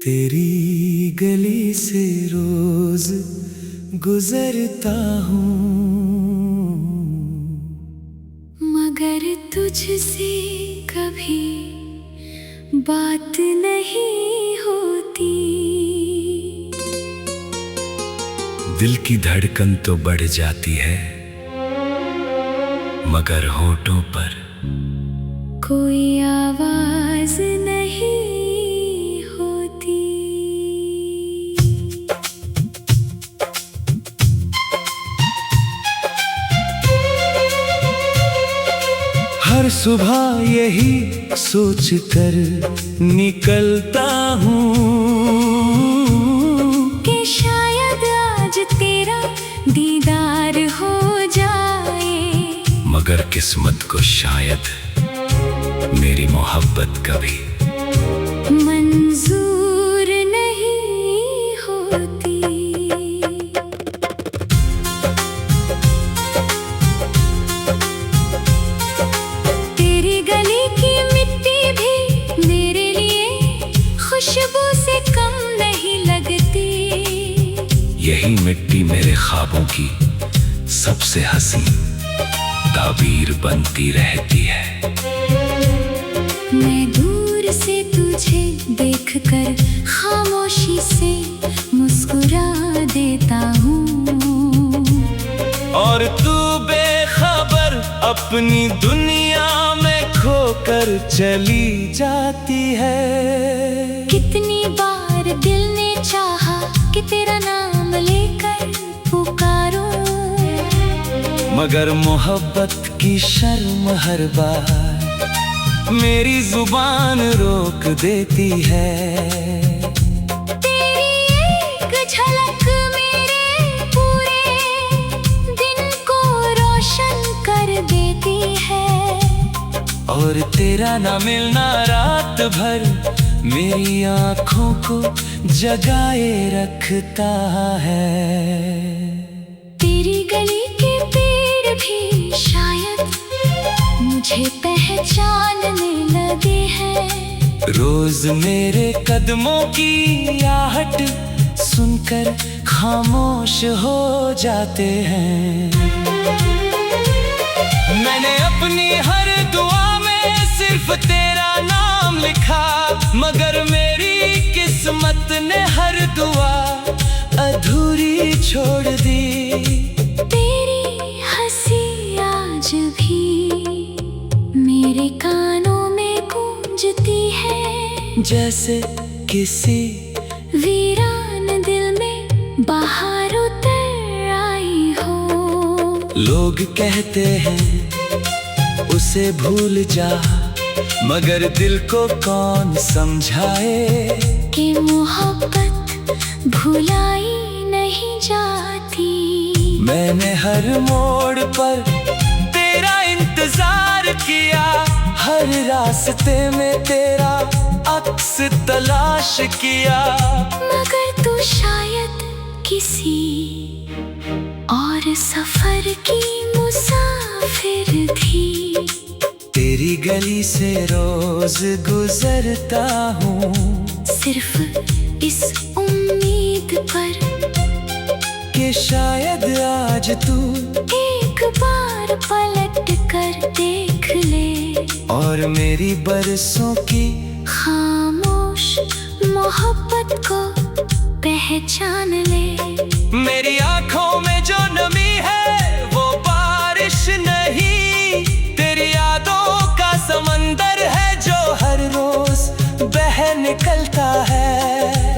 तेरी गली से रोज गुजरता हूँ, मगर तुझसे कभी बात नहीं होती। दिल की धड़कन तो बढ़ जाती है, मगर होठों पर कोई आवाज नहीं होती। हर सुबह यही सोच कर निकलता हूँ कि शायद आज तेरा दीदार हो जाए, मगर किस्मत को शायद मेरी मोहब्बत कभी मंजूर नहीं होती। तेरी गली की मिट्टी भी मेरे लिए खुशबू से कम नहीं लगती। यही मिट्टी मेरे ख्वाबों की सबसे हसीन ताबीर बनती रहती है। मैं दूर से तुझे देखकर खामोशी से मुस्कुरा देता हूँ, और तू बेखबर अपनी दुनिया में खोकर चली जाती है। कितनी बार दिल ने चाहा कि तेरा नाम लेकर पुकारूं, मगर मोहब्बत की शर्म हर बार मेरी जुबान रोक देती है। तेरी एक झलक मेरे पूरे दिन को रोशन कर देती है, और तेरा ना मिलना रात भर मेरी आँखों को जगाए रखता है। तेरी गली के पेड़ भी शायद मुझे पहचानने लगे हैं। रोज मेरे कदमों की आहट सुनकर खामोश हो जाते हैं। मैंने अपनी हर दुआ में सिर्फ तेरा नाम लिखा, मगर मेरी किस्मत ने हर दुआ अधूरी छोड़ दी। तेरी हंसी आज भी मेरे कानों में गूंजती है, जैसे किसी वीरान दिल में बाहर उतर आई हो। लोग कहते हैं उसे भूल जा, मगर दिल को कौन समझाए कि मोहब्बत भुलाई नहीं जाती। मैंने हर मोड़ पर तेरा इंतजार किया, हर रास्ते में तेरा अक्स तलाश किया, मगर तू शायद किसी और सफर की मुसाफिर थी। तेरी गली से रोज गुजरता हूँ, सिर्फ इस उम्मीद पर कि शायद आज तू एक बार पलट कर देख ले, और मेरी बरसों की खामोश मोहब्बत को पहचान ले। मेरी आंखों में जो नमी है वो बारिश नहीं, तेरी यादों का समंदर है जो हर रोज बह निकलता है।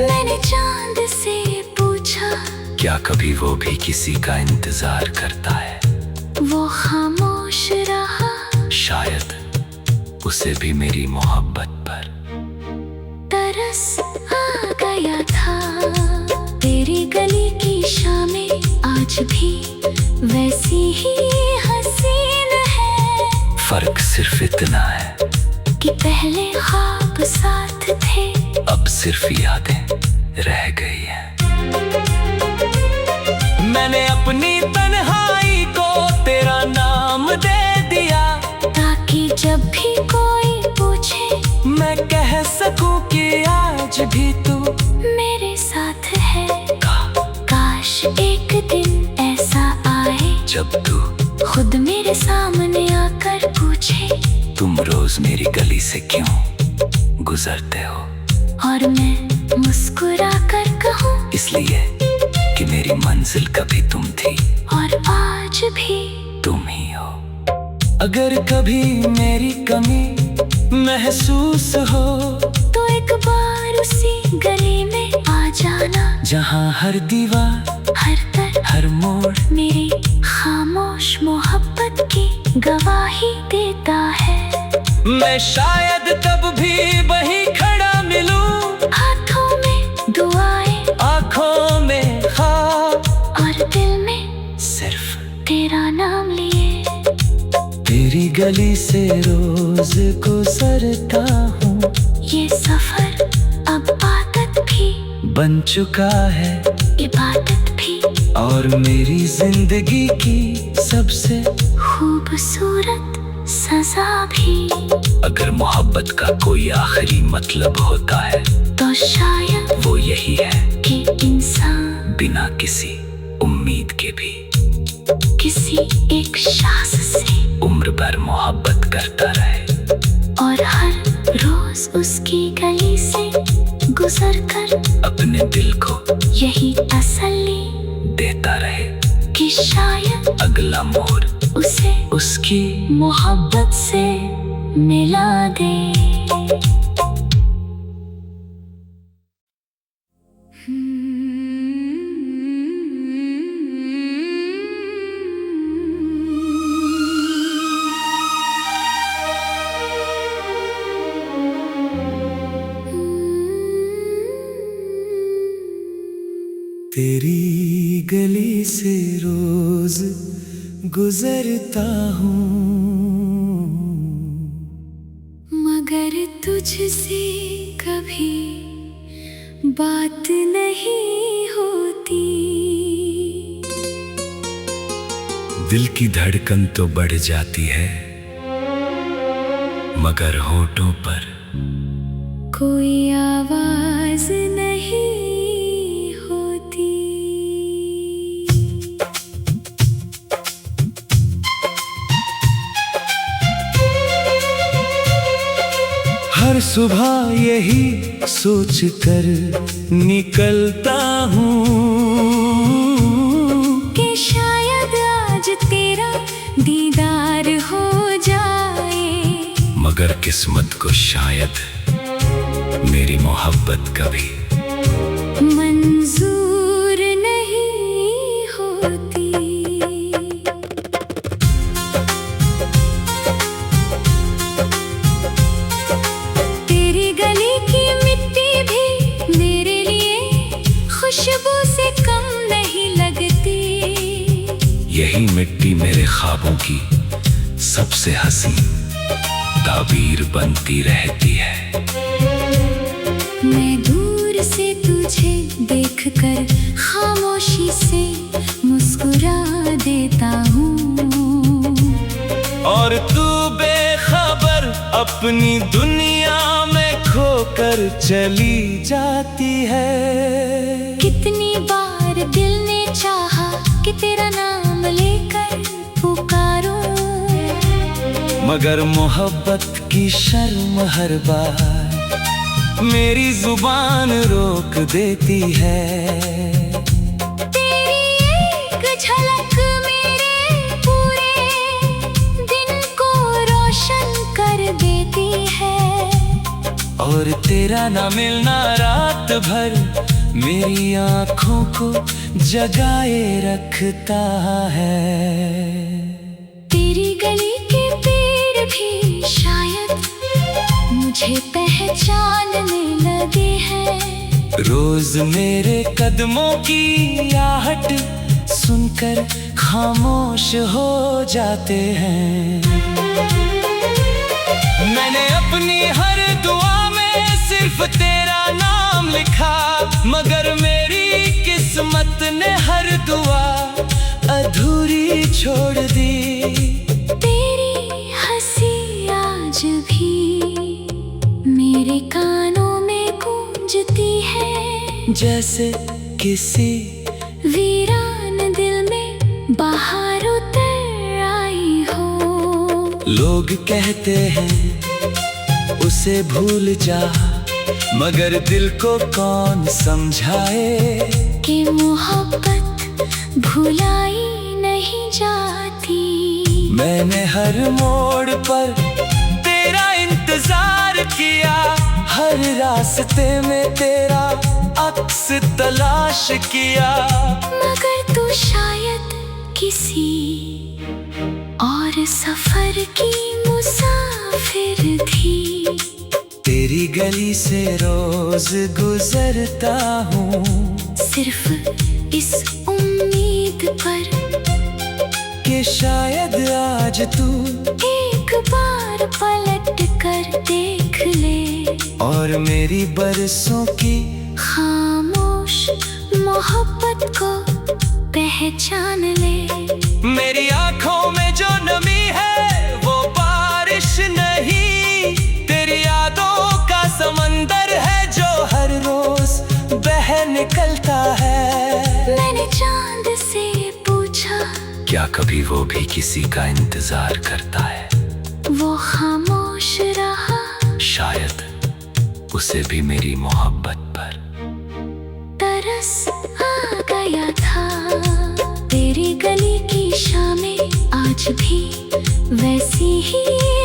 मैंने चांद से पूछा, क्या कभी वो भी किसी का इंतजार करता है? वो खामोश रहा। शायद उसे भी मेरी मोहब्बत पर तरस आ गया था। तेरी गली की शामें आज भी वैसी ही हसीन है, फर्क सिर्फ इतना है कि पहले ख्वाब साथ थे, अब सिर्फ यादें रह गई हैं। मैंने अपनी तन्हाई को तेरा नाम दे दिया, ताकि जब भी कोई पूछे मैं कह सकूं कि आज भी तू जब तू खुद मेरे सामने आकर पूछे तुम रोज मेरी गली से क्यों गुजरते हो, और मैं मुस्कुरा कर कहूँ इसलिए कि मेरी मंजिल कभी तुम थी और आज भी तुम ही हो। अगर कभी मेरी कमी महसूस हो तो एक बार उसी गली में आ जाना, जहाँ हर दीवार हर तरफ हर मोड़ मेरी खामोश मोहब्बत की गवाही देता है। मैं शायद तब भी वहीं खड़ा मिलूं, हाथों में दुआएं, आँखों में ख्वाब और दिल में सिर्फ तेरा नाम लिए। तेरी गली से रोज गुजरता हूँ, ये सफर अब आदत भी बन चुका है इबादत भी, और मेरी जिंदगी की सबसे खूबसूरत सजा भी। अगर मोहब्बत का कोई आखिरी मतलब होता है तो शायद वो यही है कि इंसान बिना किसी उम्मीद के भी किसी एक शख्स से उम्र भर मोहब्बत करता रहे, और हर रोज उसकी गली से गुजरकर अपने दिल को यही तसल्ली देता रहे कि शायद अगला मोड़ उसे उसकी मोहब्बत से मिला दे। तेरी गली से रोज गुजरता हूँ, मगर तुझसे कभी बात नहीं होती। दिल की धड़कन तो बढ़ जाती है, मगर होठों पर कोई आवाज नहीं होती। हर सुबह यही सोच कर निकलता हूँ कि शायद आज तेरा दीदार हो जाए, मगर किस्मत को शायद मेरी मोहब्बत कभी मंजूर नहीं होती। तेरी गली की मिट्टी भी मेरे लिए खुशबू से कम नहीं लगती। यही मिट्टी मेरे ख्वाबों की सबसे हसीन ताबीर बनती रहती है। मैं दूर से तुझे देखकर खामोशी से मुस्कुरा देता हूँ, और तू बेखबर अपनी दुनिया में खोकर चली जाती है। कितनी बार दिल ने चाहा कि तेरा नाम लेकर पुकारूं, मगर मोहब्बत की शर्म हर बार मेरी जुबान रोक देती है। तेरी एक झलक मेरे पूरे दिन को रोशन कर देती है, और तेरा ना मिलना रात भर मेरी आँखों को जगाए रखता है। तेरी गली के पेड़ भी शायद मुझे पहचानने लगे हैं। रोज मेरे कदमों की आहट सुनकर खामोश हो जाते हैं। मैंने अपनी हर दुआ में सिर्फ तेरा नाम लिखा, मगर मेरी किस्मत ने हर दुआ अधूरी छोड़ दी। तेरी हंसी आज भी मेरे कानों में गूंजती है, जैसे किसी वीरान दिल में बहार लोग कहते हैं उसे भूल जा, मगर दिल को कौन समझाए कि मोहब्बत भुलाई नहीं जाती। मैंने हर मोड़ पर तेरा इंतजार किया, हर रास्ते में तेरा अक्स तलाश किया, मगर तू शायद किसी और सफर की मुसाफिर थी। तेरी गली से रोज गुजरता हूँ, सिर्फ इस उम्मीद पर कि शायद आज तू एक बार पलट कर देख ले और मेरी बरसों की खामोश मोहब्बत को पहचान ले। मेरी आंखों में जो नमी है वो बारिश नहीं, तेरी यादों का समंदर है जो हर रोज बह निकलता है। मैंने चांद से पूछा, क्या कभी वो भी किसी का इंतजार करता है? वो खामोश रहा, शायद उसे भी मेरी मोहब्बत पर तरस आ गया था। तेरी गली की शामें आज भी वैसी ही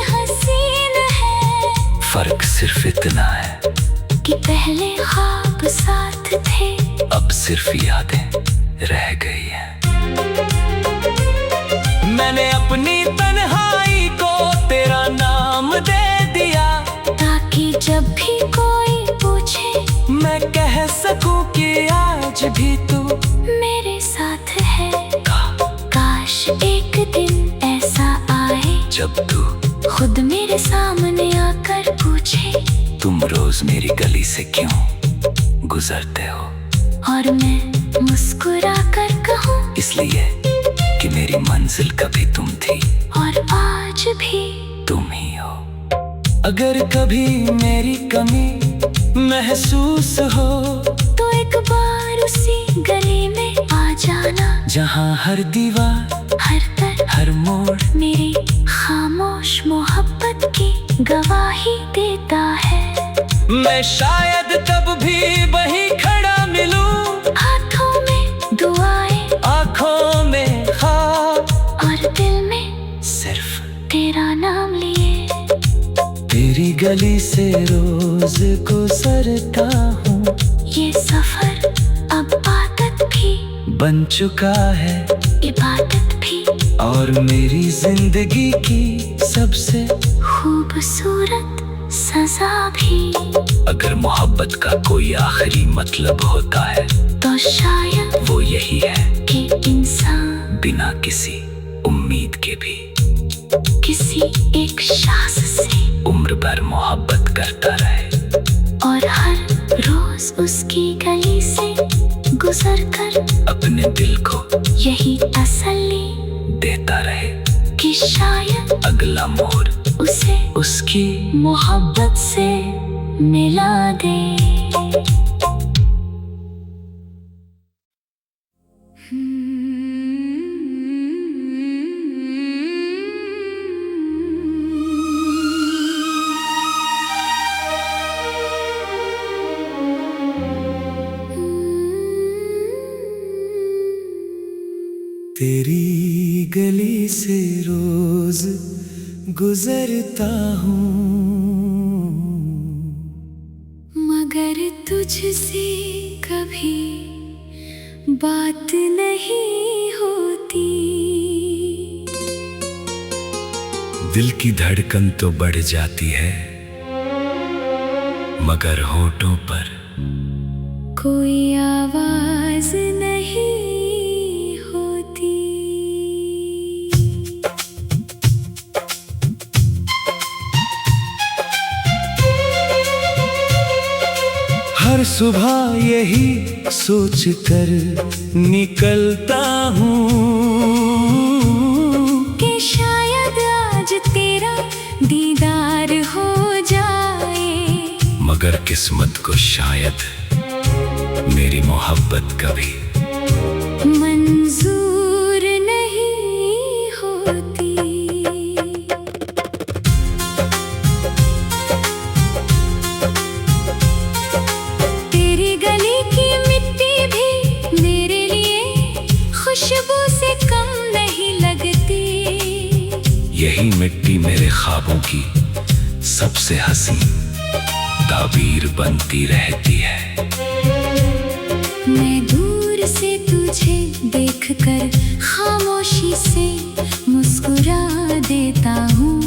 हसीन है, फर्क सिर्फ इतना है कि पहले ख्वाब साथ थे, अब सिर्फ यादें रह गई हैं। मैंने अपनी तन्हाई को तेरा नाम दे दिया, ताकि जब भी कोई पूछे मैं कह सकूं कि आज भी तू मेरे साथ है। काश एक दिन ऐसा आए जब तू खुद मेरे सामने आकर पूछे, तुम रोज मेरी गली से क्यों गुजरते हो? और मैं मुस्कुरा कर कहूँ, इसलिए कि मेरी मंजिल कभी तुम थी और आज भी तुम ही हो। अगर कभी मेरी कमी महसूस हो तो एक बार उसी गली में आ जाना, जहाँ हर दीवार हर तरफ हर मोड़ मेरी खामोश मोहब्बत की गवाही देता है। मैं शायद तब भी वहीं खड़ा मिलूं, हाथों में दुआएं, आंखों में ख्वाब और दिल में सिर्फ तेरा नाम लिए। तेरी गली से रोज गुजरता हूँ, ये सफर अब आदत भी बन चुका है, इबादत भी, और मेरी जिंदगी की सबसे खूबसूरत सजा भी। अगर मोहब्बत का कोई आखिरी मतलब होता है तो शायद वो यही है कि इंसान बिना किसी उम्मीद के भी किसी एक शख्स से उम्र भर मोहब्बत करता रहे, और हर रोज उसकी गली से गुजरकर अपने दिल को यही तसल्ली देता रहे कि शायद अगला मोड़ उसे उसकी मोहब्बत से मिला दे। तेरी गली से रोज गुजरता हूँ, मगर तुझसे कभी बात नहीं होती। दिल की धड़कन तो बढ़ जाती है, मगर होठों पर कोई आवाज नहीं होती। हर सुबह यही सोच कर निकलता हूँ कि शायद आज तेरा दीदार हो जाए, मगर किस्मत को शायद मेरी मोहब्बत कभी मंजूर नहीं होती। वही मिट्टी मेरे ख्वाबों की सबसे हंसी ताबीर बनती रहती है। मैं दूर से तुझे देखकर खामोशी से मुस्कुरा देता हूँ,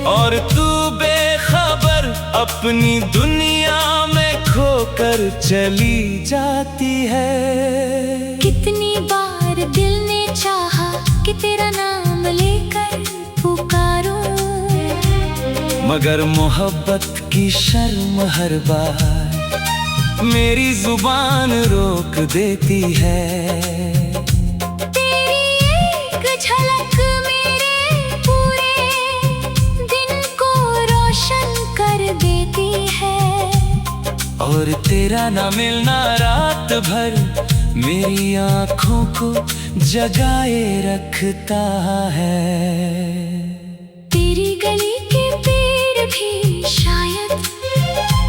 और तू बेखबर अपनी दुनिया में खोकर चली जाती है। कितनी बार दिल ने चाहा कि तेरा नाम लेकर पुकारूं, मगर मोहब्बत की शर्म हर बार मेरी जुबान रोक देती है। तेरी एक झलक मेरे पूरे दिन को रोशन कर देती है, और तेरा ना मिलना रात भर मेरी आँखों को जगाए रखता है। तेरी गली के पेड़ भी शायद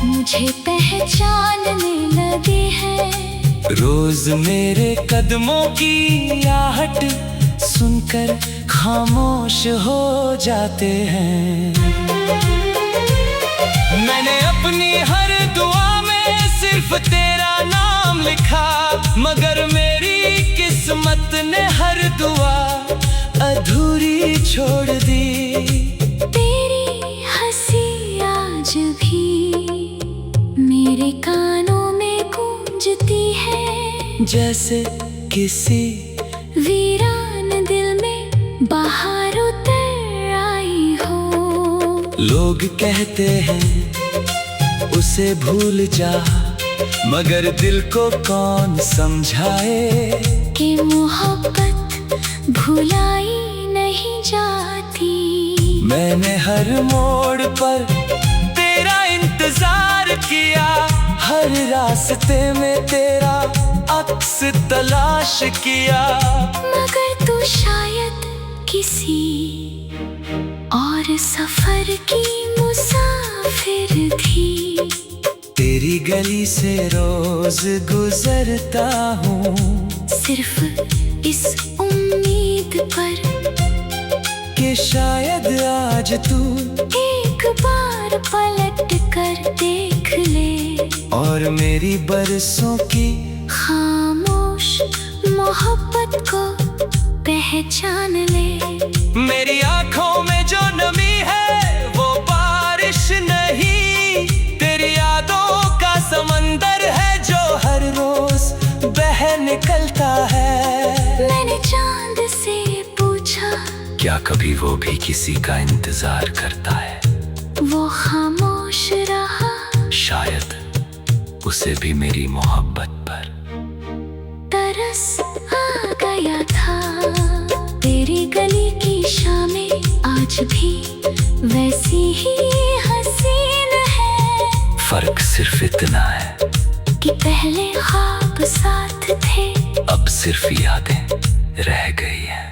मुझे पहचानने लगे हैं, रोज मेरे कदमों की आहट सुनकर खामोश हो जाते हैं। मैंने अपनी हर दुआ में सिर्फ तेरा नाम लिखा, मगर मेरी किस्मत ने हर दुआ अधूरी छोड़ दी। तेरी हंसी आज भी मेरे कानों में गूंजती है, जैसे किसी वीरान दिल में बाहर उतर आई हो। लोग कहते हैं उसे भूल जा, मगर दिल को कौन समझाए कि मोहब्बत भुलाई नहीं जाती। मैंने हर मोड़ पर तेरा इंतजार किया, हर रास्ते में तेरा अक्स तलाश किया, मगर तू शायद किसी और सफर की मुसाफिर थी। तेरी गली से रोज गुजरता हूँ, सिर्फ इस उम्मीद पर कि शायद आज तू एक बार पलट कर देख ले, और मेरी बरसों की खामोश मोहब्बत को पहचान ले। मेरी आंखों में जो नमी है वो बारिश नहीं, तेरी यादों का समंदर है जो हर रोज बह निकलता है। मैंने चांद से पूछा, क्या कभी वो भी किसी का इंतजार करता है? वो खामोश रहा, शायद उसे भी मेरी मोहब्बत पर तरस आ गया था। तेरी गली की शामें आज भी वैसी ही हसीन है, फर्क सिर्फ इतना है कि पहले ख्वाब साथ थे, अब सिर्फ यादें रह गई हैं।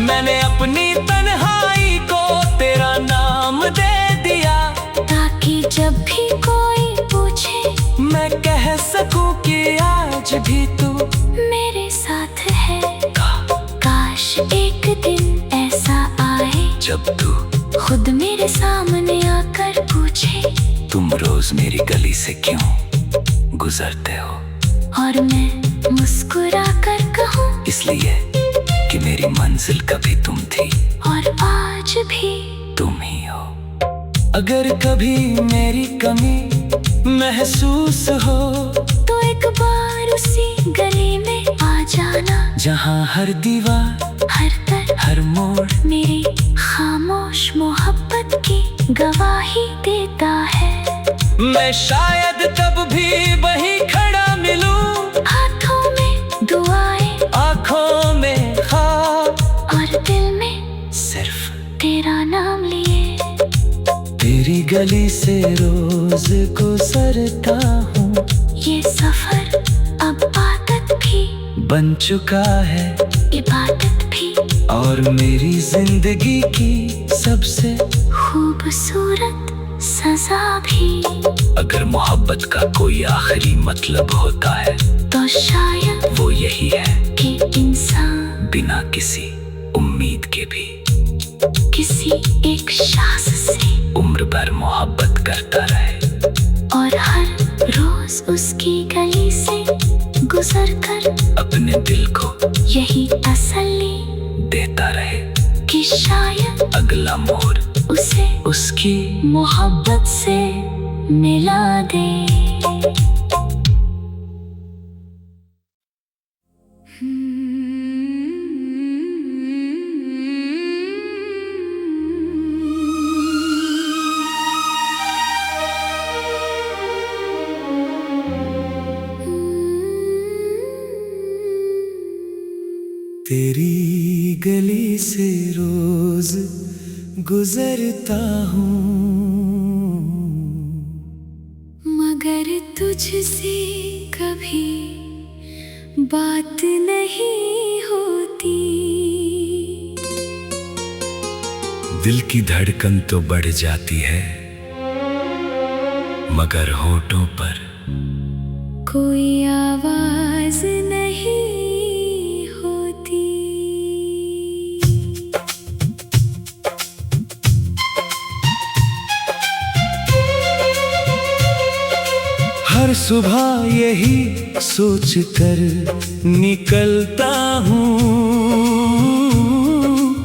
मैंने अपनी तन्हाई को तेरा नाम दे दिया, ताकि जब भी कोई पूछे मैं कह सकूं कि आज भी तू मेरे साथ है। काश एक दिन ऐसा आए जब तू खुद मेरे सामने आकर पूछे, तुम रोज मेरी गली से क्यों गुजरते हो? और मैं मुस्कुरा कर कहूँ, इसलिए कि मेरी मंजिल कभी तुम थी और आज भी तुम ही हो। अगर कभी मेरी कमी महसूस हो तो एक बार उसी गली में आ जाना, जहाँ हर दीवार हर तर हर मोड़ मेरी खामोश मोहब्बत की गवाही देता है। मैं शायद तब भी वहीं खड़ा मिलूं, हाथों में दुआएं, आँखों में ख्वाब, और दिल में सिर्फ तेरा नाम लिए। तेरी गली से रोज गुजरता हूँ, ये सफर अब आदत भी बन चुका है, इबादत भी, और मेरी जिंदगी की सबसे खूबसूरत सजा भी। अगर मोहब्बत का कोई आखिरी मतलब होता है तो शायद वो यही है कि इंसान बिना किसी उम्मीद के भी किसी एक शाख से उम्र भर मोहब्बत करता रहे, और हर रोज उसकी गली से गुजर कर अपने दिल को यही तसल्ली देता रहे कि शायद अगला मोड़ उसे उसकी मोहब्बत से मिला दे। तेरी गली से रोज गुजरता हूँ, मगर तुझसे कभी बात नहीं होती। दिल की धड़कन तो बढ़ जाती है, मगर होठों पर कोई आवाज नहीं होती। हर सुबह यही सोच कर निकलता हूँ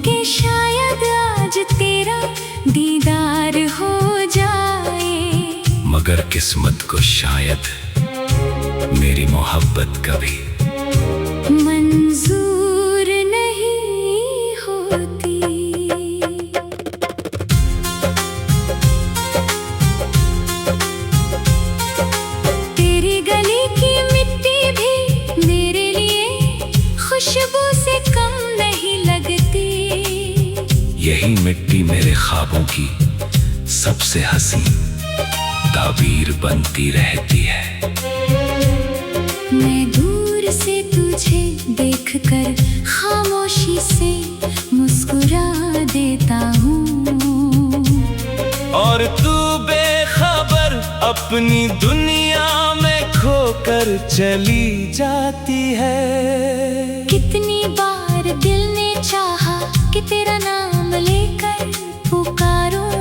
कि शायद आज तेरा दीदार हो जाए, मगर किस्मत को शायद मेरी मोहब्बत कभी मंजूर नहीं होती। तेरी गली की मिट्टी भी मेरे लिए खुशबू से कम नहीं लगती। यही मिट्टी मेरे ख्वाबों की सबसे हसीन ताबीर बनती रहती है। मैं दूर से तुझे देखकर खामोशी से मुस्कुरा देता हूँ, और तू बेखबर अपनी दुनिया में खोकर चली जाती है। कितनी बार दिल ने चाहा कि तेरा नाम लेकर पुकारूं,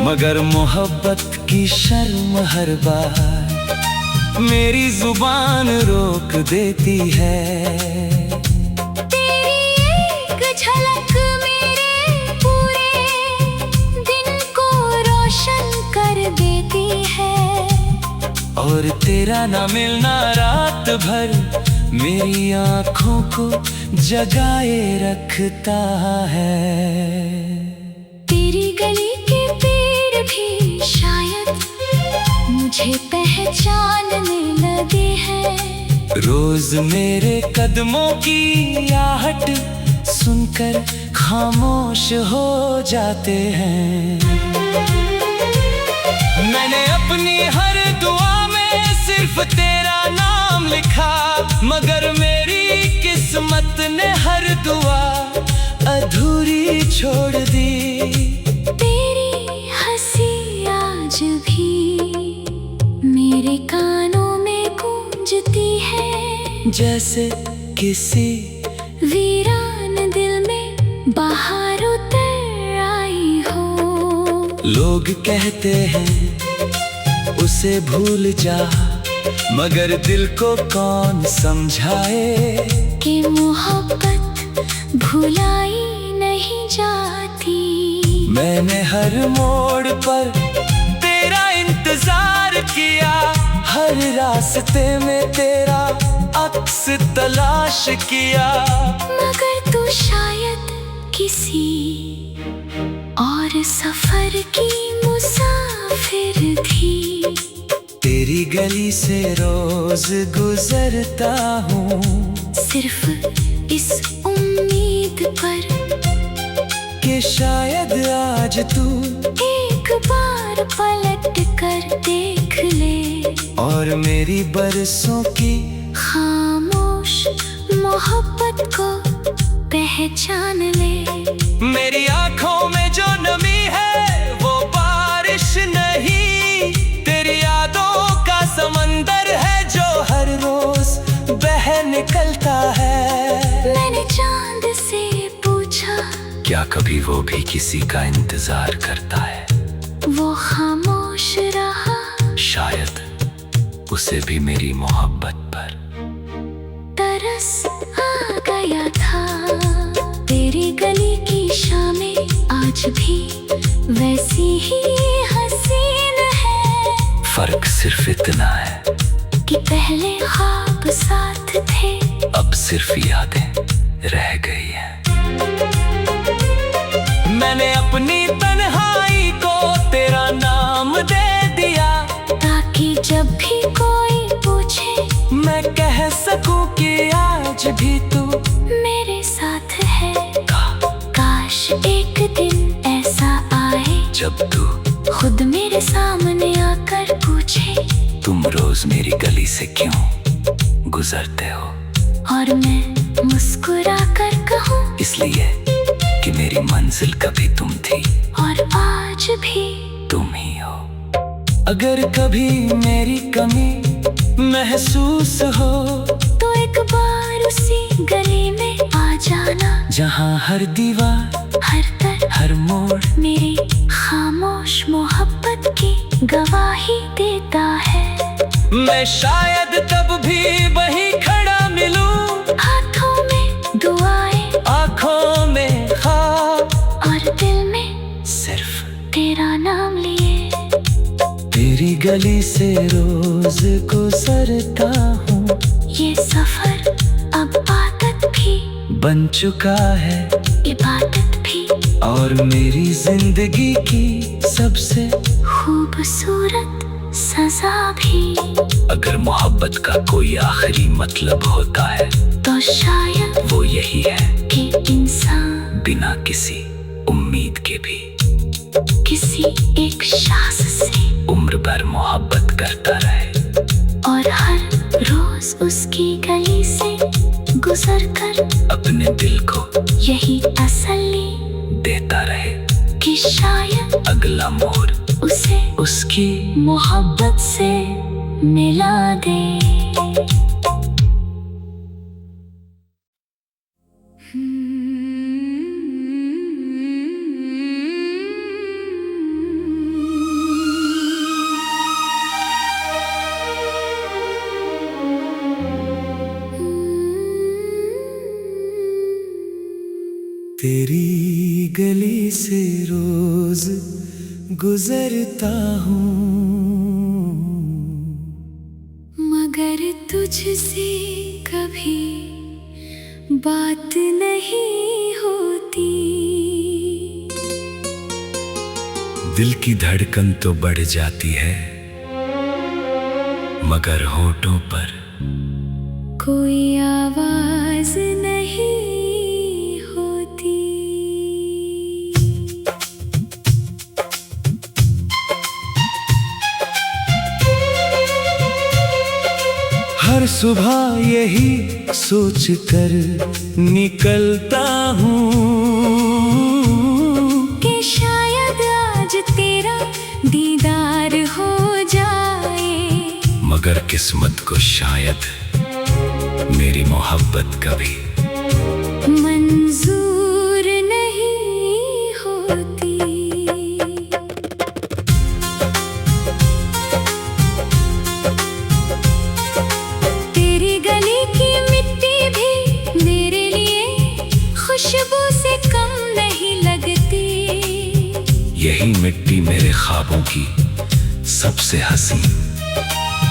मगर मोहब्बत की शर्म हर बार मेरी जुबान रोक देती है। तेरी एक झलक मेरे पूरे दिन को रोशन कर देती है, और तेरा ना मिलना रात भर मेरी आँखों को जगाए रखता है। तेरी गली के पेड़ भी शायद मुझे पहचानने लगे हैं। रोज मेरे कदमों की आहट सुनकर खामोश हो जाते हैं। मैंने अपनी हर दुआ में सिर्फ तेरा नाम लिखा, मगर मेरी किस्मत ने हर दुआ अधूरी छोड़ दी। तेरी हंसी आज भी मेरे कानों में गूंजती है, जैसे किसी वीरान दिल में बाहर उतर आई हो। लोग कहते हैं उसे भूल जा, मगर दिल को कौन समझाए कि मोहब्बत भुलाई नहीं जाती। मैंने हर मोड़ पर तेरा इंतजार किया, हर रास्ते में तेरा अक्स तलाश किया, मगर तू शायद किसी और सफर की मुसाफिर थी। तेरी गली से रोज गुजरता हूँ, सिर्फ इस उम्मीद पर कि शायद आज तू एक बार पलट कर देख ले, और मेरी बरसों की खामोश मोहब्बत को पहचान ले। मेरी आंखों में जो नमी है वो बारिश नहीं, तेरी यादों का समंदर है जो हर रोज बह निकलता है। मैंने चांद से क्या कभी वो भी किसी का इंतजार करता है? वो खामोश रहा, शायद उसे भी मेरी मोहब्बत पर तरस आ गया था। तेरी गली की शामें आज भी वैसी ही हसीन है। फर्क सिर्फ इतना है कि पहले ख्वाब साथ थे, अब सिर्फ यादें रह गई हैं। मैंने अपनी तन्हाई को तेरा नाम दे दिया, ताकि जब भी कोई पूछे मैं कह सकूं कि आज भी तू मेरे साथ है। काश एक दिन ऐसा आए जब तू खुद मेरे सामने आकर पूछे, तुम रोज मेरी गली से क्यों गुजरते हो? और मैं मुस्कुरा कर कहूँ, इसलिए कि मेरी मंजिल कभी तुम थी और आज भी तुम ही हो। अगर कभी मेरी कमी महसूस हो, तो एक बार उसी गली में आ जाना, जहाँ हर दीवार हर तरफ हर मोड़ मेरी खामोश मोहब्बत की गवाही देता है। मैं शायद तब भी वहीं खड़ा मिलूं, हाथों में दुआएं, आँखों में ख्वाब और दिल में सिर्फ तेरा नाम लिए। तेरी गली से रोज गुजरता हूँ, ये सफर अब आदत भी बन चुका है इबादत भी, और मेरी जिंदगी की सबसे खूबसूरत सजा भी। अगर मोहब्बत का कोई आखिरी मतलब होता है, तो शायद वो यही है कि इंसान बिना किसी उम्मीद के भी किसी एक शख्स से उम्र भर मोहब्बत करता रहे, और हर रोज उसकी गली से गुजरकर अपने दिल को यही तसल्ली देता रहे कि शायद अगला मोड़ उसे उसकी मोहब्बत से मिला दे। तेरी गली से रोज गुजरता हूँ, मगर तुझसे कभी बात नहीं होती। दिल की धड़कन तो बढ़ जाती है, मगर होठों पर कोई आवाज नहीं होती। हर सुबह यही सोच कर निकलता हूँ कि शायद आज तेरा दीदार हो जाए, मगर किस्मत को शायद मेरी मोहब्बत कभी मंजूर नहीं होती। तेरी गली की मिट्टी भी मेरे लिए खुशबू से कम नहीं लगती। यही मिट्टी मेरे ख्वाबों की सबसे हसीन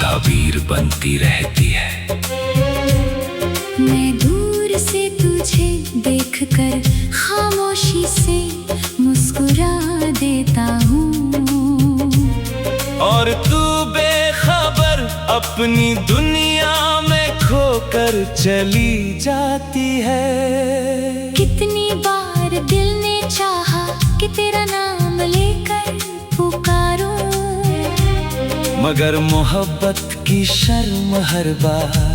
ताबीर बनती रहती है। मैं दूर से तुझे देखकर खामोशी से मुस्कुरा देता हूँ, और तू बेखबर अपनी दुनिया में खोकर चली जाती है। कितनी बार दिल ने चाहा कि तेरा नाम लेकर पुकारूं, मगर मोहब्बत की शर्म हर बार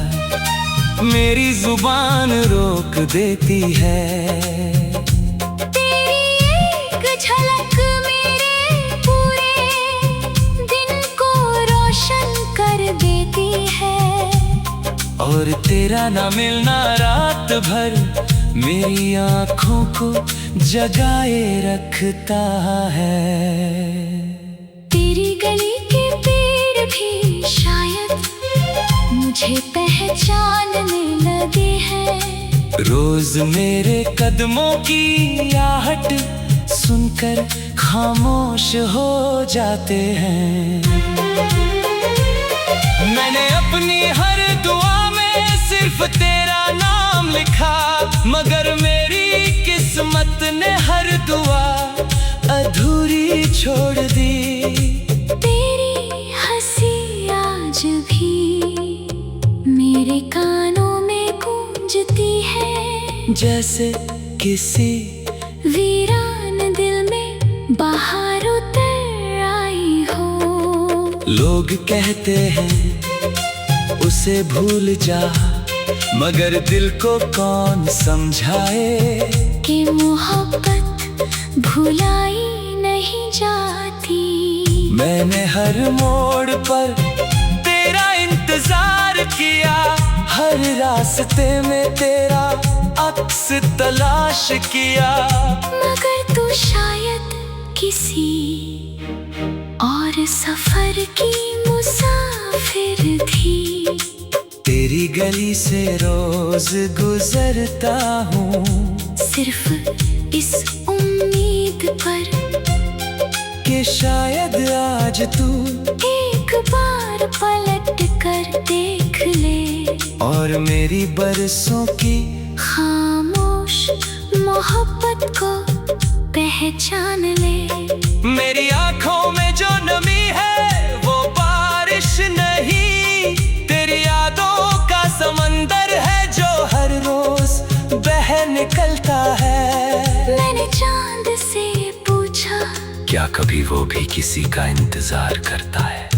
मेरी जुबान रोक देती है। तेरी एक झलक मेरे पूरे दिन को रोशन कर देती है, और तेरा ना मिलना रात भर मेरी आँखों को जगाए रखता है। तेरी गली के पेड़ भी शायद मुझे पहचानने लगे हैं। रोज मेरे कदमों की आहट सुनकर खामोश हो जाते हैं। मैंने अपनी हर दुआ में सिर्फ तेरा नाम लिखा, मगर मेरी किस्मत ने हर दुआ अधूरी छोड़ दी। तेरी हंसी आज भी मेरे कानों में गूंजती है, जैसे किसी वीरान दिल में बाहर उतर आई हो। लोग कहते हैं उसे भूल जा, मगर दिल को कौन समझाए कि मोहब्बत भुलाई नहीं जाती। मैंने हर मोड़ पर तेरा इंतजार किया, हर रास्ते में तेरा अक्स तलाश किया, मगर तू शायद किसी और सफर की मुसाफिर थी। तेरी गली से रोज गुजरता हूँ, सिर्फ इस उम्मीद पर कि शायद आज तू एक बार पलट कर देख ले और मेरी बरसों की खामोश मोहब्बत को पहचान ले। मेरी आँखों में जो नमी है वो बारिश नहीं, तेरी यादों का समंदर है जो हर रोज बह निकलता है। मैंने चांद से पूछा, क्या कभी वो भी किसी का इंतजार करता है?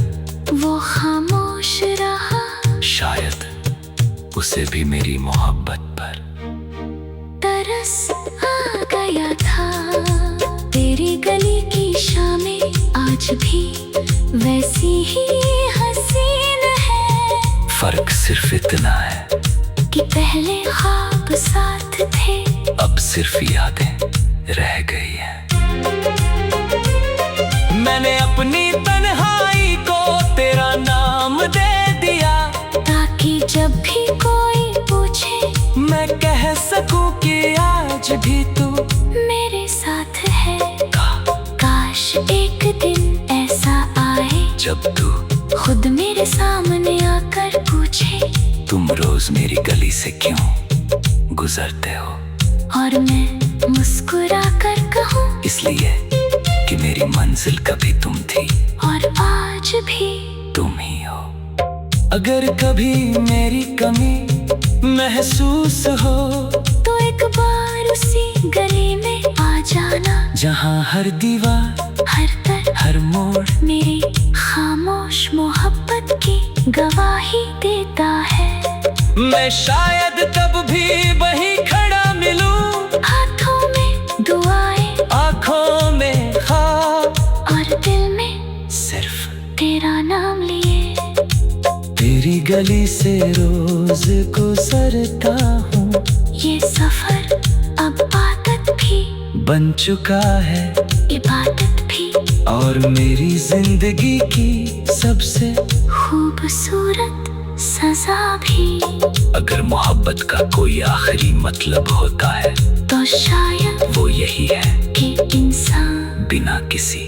वो खामोश रहा, शायद उसे भी मेरी मोहब्बत पर तरस आ गया था। तेरी गली की शामें आज भी वैसी ही हसीन है, फर्क सिर्फ इतना है कि पहले ख्वाब साथ थे, अब सिर्फ यादें रह गई हैं। मैंने अपनी तन्हाई को तेरा नाम दे दिया, ताकि जब भी कोई पूछे मैं कह सकूं कि आज भी तू मेरे साथ है। काश एक दिन ऐसा आए जब तू खुद मेरे सामने आकर पूछे, तुम रोज मेरी गली से क्यों गुजरते हो? और मैं मुस्कुरा कर कहूँ, इसलिए कि मेरी मंजिल कभी तुम थी और आज भी तुम ही हो। अगर कभी मेरी कमी महसूस हो तो एक बार उसी गली में आ जाना, जहाँ हर दीवार हर तरफ हर मोड़ मेरी खामोश मोहब्बत की गवाही देता है। मैं शायद तब भी वहीं खड़ा मिलूं, हाथों में दुआएं, आँखों में ख्वाब और दिल में सिर्फ तेरा नाम लिए। तेरी गली से रोज गुजरता हूँ, ये सफर अब आदत भी बन चुका है इबादत भी, और मेरी जिंदगी की सबसे खूबसूरत सजा भी। अगर मोहब्बत का कोई आखिरी मतलब होता है तो शायद वो यही है कि इंसान बिना किसी